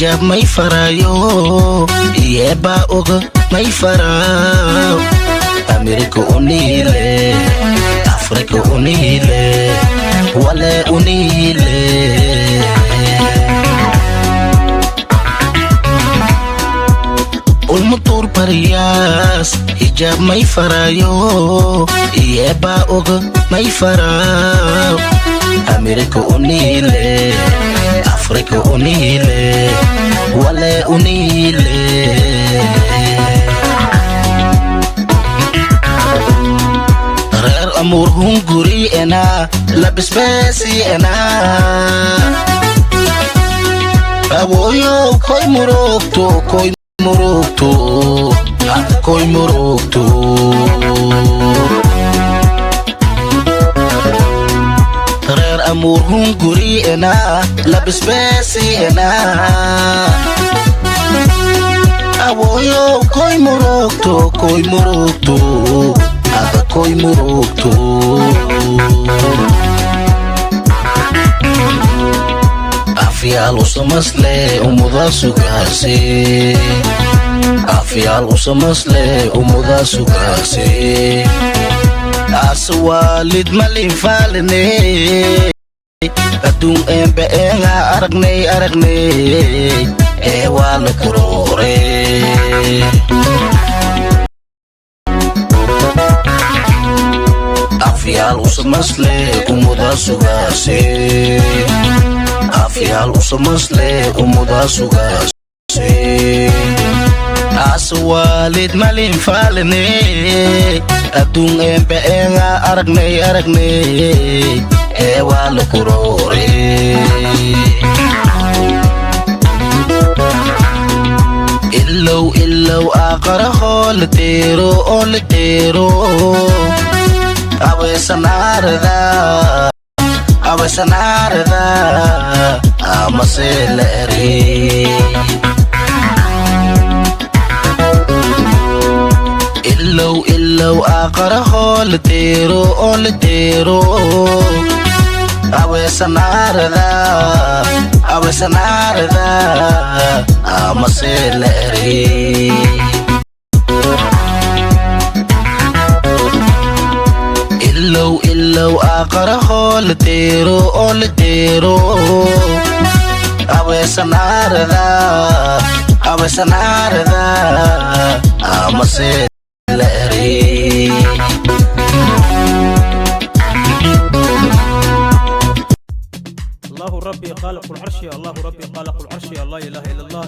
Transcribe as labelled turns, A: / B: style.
A: hijab may farayo Ieba oga may farayo America unile Africa unile Wale unile Ulmutur pariyas hijab may farayo Ieba oga may farayo America unile Africa unile Wale unile Rer amur hunguri ena Labis besi ena Aboyo koi murokto Koi murokto Koi murokto Amur hunguri ena Labis besi ena Awoyo koi murokto Aga koi murokto Afial usamasle umuda sugase Afial usamasle umuda sugase Aswalid malinfalne Adung embe enga aragne Ewa lukurore Afial usamasle umuda sugase Afial usamasle umuda sugase Aswalid malinfalne Adung embe enga aragne Ewa lukurore Illow akaraho letero Awe sanarda Amaseleri Illow akaraho letero Awe sanarda Amaseleri Illow akaraho letero Awe sanarda Amaseleri
B: الله ربي خالق العرش الله ربي خالق العرش الله إله إلا الله